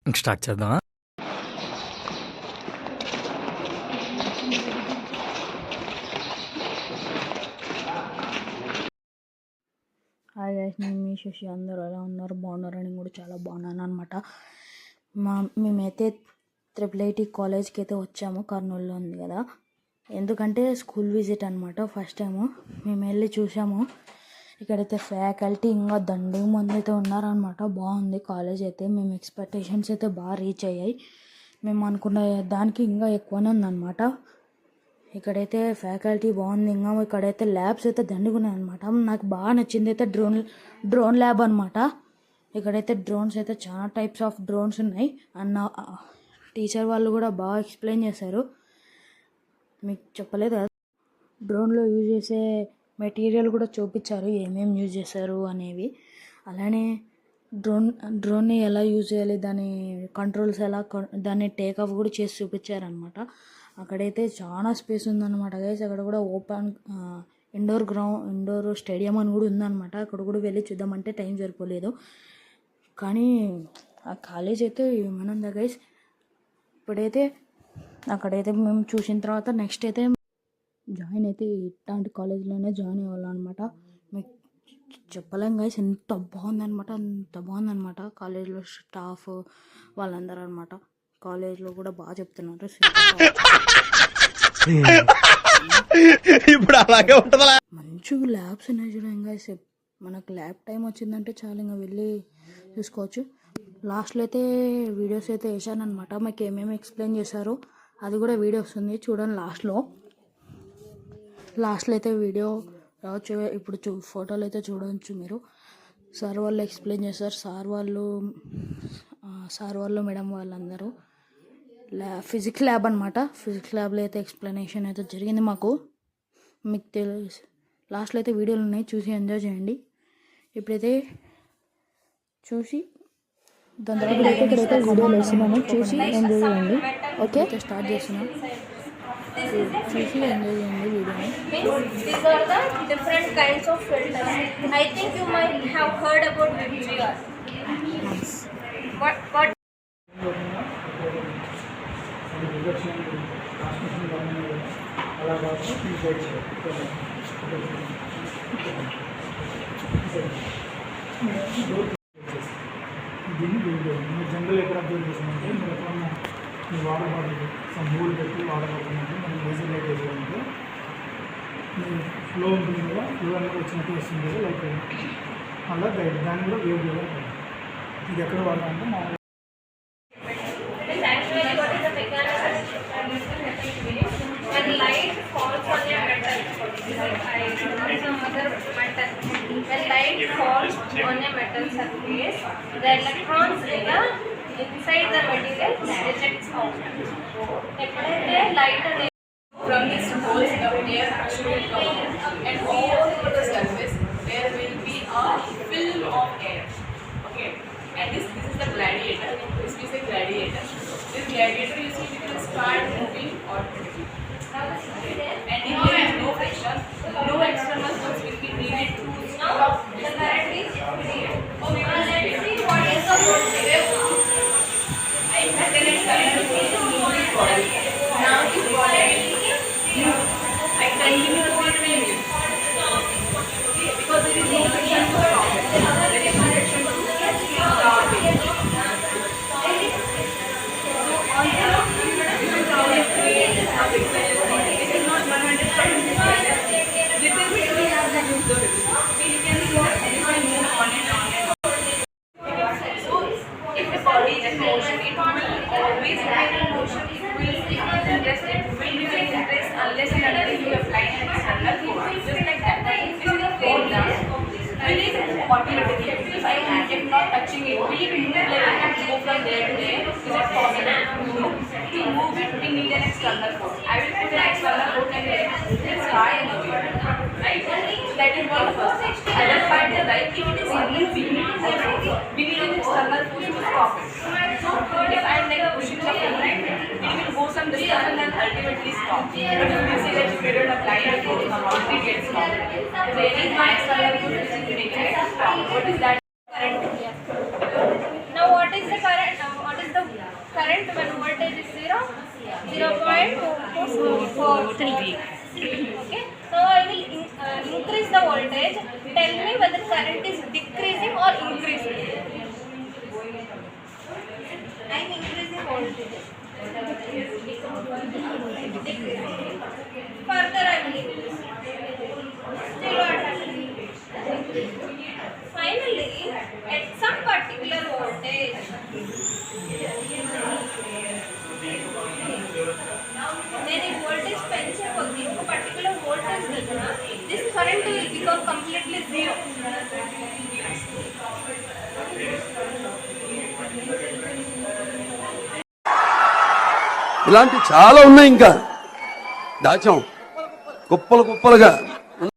ఇంక స్టార్ట్ చేద్దామా? Hi guys, నేను మీ శశి. అందరూ ఎలా ఉన్నారు? బాగున్నారు? నేను కూడా చాలా బాగున్నాను అనమాట. మేమైతే IIIT కాలేజ్కి అయితే వచ్చాము, కర్నూలులో ఉంది కదా. ఎందుకంటే స్కూల్ విజిట్ అనమాట. ఫస్ట్ టైము మేము వెళ్ళి చూసాము. ఇక్కడైతే ఫ్యాకల్టీ ఇంకా దండిగా మంది అయితే ఉన్నారనమాట. బాగుంది కాలేజ్ అయితే. మేము ఎక్స్పెక్టేషన్స్ అయితే బాగా రీచ్ అయ్యాయి. మేము అనుకున్న దానికి ఇంకా ఎక్కువనే ఉందన్నమాట. ఇక్కడైతే ఫ్యాకల్టీ బాగుంది. ఇంకా ఇక్కడైతే ల్యాబ్స్ అయితే దండిగా ఉన్నాయి అనమాట. నాకు బాగా నచ్చింది అయితే డ్రోన్ ల్యాబ్ అనమాట. ఇక్కడైతే డ్రోన్స్ అయితే చాలా టైప్స్ ఆఫ్ డ్రోన్స్ ఉన్నాయి. అన్న టీచర్ వాళ్ళు కూడా బాగా ఎక్స్ప్లెయిన్ చేశారు. మీకు చెప్పలేదు కదా, డ్రోన్లో యూజ్ చేసే మెటీరియల్ కూడా చూపించారు, ఏమేమి యూజ్ చేశారు అనేవి. అలానే డ్రోన్ని ఎలా యూజ్ చేయాలి, దాని కంట్రోల్స్ ఎలా, దాన్ని టేక్ ఆఫ్ కూడా చేసి చూపించారనమాట. అక్కడైతే చాలా స్పేస్ ఉందన్నమాట గైస్. అక్కడ కూడా ఓపెన్ ఇండోర్ స్టేడియం అని కూడా ఉందన్నమాట. అక్కడ కూడా వెళ్ళి చూద్దామంటే టైం సరిపోలేదు. కానీ ఆ కాలేజ్ అయితే ఏమనుందా గైస్. ఇప్పుడైతే అక్కడైతే మేము చూసిన తర్వాత నెక్స్ట్ అయితే జాయిన్ అయితే ఇట్లాంటి కాలేజ్లోనే జాయిన్ అవ్వాలన్నమాట. మీకు చెప్పలేం గైస్, ఎంత బాగుందన్నమాట కాలేజ్లో స్టాఫ్ వాళ్ళందరూ అనమాట. కాలేజ్లో కూడా బాగా చెప్తున్నారు. ఇప్పుడు అలాగే ఉంటుందా? మంచిగా ల్యాబ్స్ ఉన్నాయి చూడండి గైస్. మనకు ల్యాబ్ టైం వచ్చిందంటే చాలు, ఇంకా వెళ్ళి చూసుకోవచ్చు. లాస్ట్లో అయితే వీడియోస్ అయితే వేసానమాట. మాకు ఏమేమి ఎక్స్ప్లెయిన్ చేశారో అది కూడా వీడియో వస్తుంది చూడండి. లాస్ట్లో అయితే వీడియో రావచ్చు. ఇప్పుడు ఫోటోలు అయితే చూడవచ్చు మీరు. సార్ వాళ్ళు ఎక్స్ప్లెయిన్ చేస్తారు. సార్ వాళ్ళు మేడం వాళ్ళందరూ ఫిజిక్స్ ల్యాబ్ అనమాట. ఫిజిక్స్ ల్యాబ్లో అయితే ఎక్స్ప్లెనేషన్ అయితే జరిగింది మాకు. మీకు తెలుసు, లాస్ట్లో అయితే వీడియోలు ఉన్నాయి, చూసి ఎంజాయ్ చేయండి. ఇప్పుడైతే చూసి దాని తర్వాత ఇక్కడైతే వీడియోలు వేస్తున్నాను, చూసి ఎంజాయ్ చేయండి. ఓకే, స్టార్ట్ చేస్తున్నాను. చూసి ఎంజాయ్ చేయండి వీడియోని. These are the different kinds of filters. I think you might have heard about VGR. What? దీన్ని జనరల్ ఎక్కడ అబ్జర్వ్ చేసామంటే, మీరు ఎక్కడన్నా మీ వాటర్ బాటిల్ సమ్ హోల్ పెట్టి వాటర్ బాటిల్ అంటే మనం లేజర్ లైట్ వేసామంటే మీ ఫ్లో ఉంటుంది కదా, ఫ్లో అనేది వచ్చినట్టు వస్తుంది కదా, లైక్ అలా దాన్ని కూడా వేవ్ వేవ్. ఇది ఎక్కడ వాడాలంటే మా When light falls on a metal, some other metal. When light falls on a metal surface, the electrons inside the material ejects out. ఎప్పుడైతే లైట్ అనేది from these holes the air actually will come out, and all over the surface there will be a film of air. Okay, and this is the gladiator. This is a gladiator. This gladiator, you see, it will start moving automatically. And if there is no friction, no external force will be needed to stop this gladiator. Oh, we will see what is the force there. Alternating current is moving body. Now this body, I continue to be moving because there is no friction to stop it. There is no friction to stop it. So on the this is how we create a pixel. This is not 100%. Little bit we have to use the pixel. You can see that this will move on and on and on. So if the body is in motion, it will always remain in motion. It will rest. It will remain in rest unless and until you apply an external force. Just like that. This is a plane now. Will it automatically, if I am not touching it, will it move like I have to go from there to there? Is it possible? No. To move it, we need an external force. I will put an external force and let it fly in the way. Right? So that is one first. Other part is like if it is moving, we need an external force to stop it. So if I am like pushing the phone, it will go some distance and then ultimately stop. But you will see that if you don't apply the force, it gets stopped. There is no external force which is making it stop. What is that? Current. Now what is the current? What is the current when voltage is 0.43. Okay, so I will increase the voltage. Tell me whether current is decreasing or increasing. I am increasing voltage. Decreasing. Further I will increase. Still what happening? Finally, at some particular voltage, నేను ఈ voltage పెంచే కొద్దీ ఒక particular voltage దగ్గర this current will become completely zero. ఇలాంటి చాలా ఉన్నాయి ఇంకా దాచాం కుప్పలు కుప్పలుగా.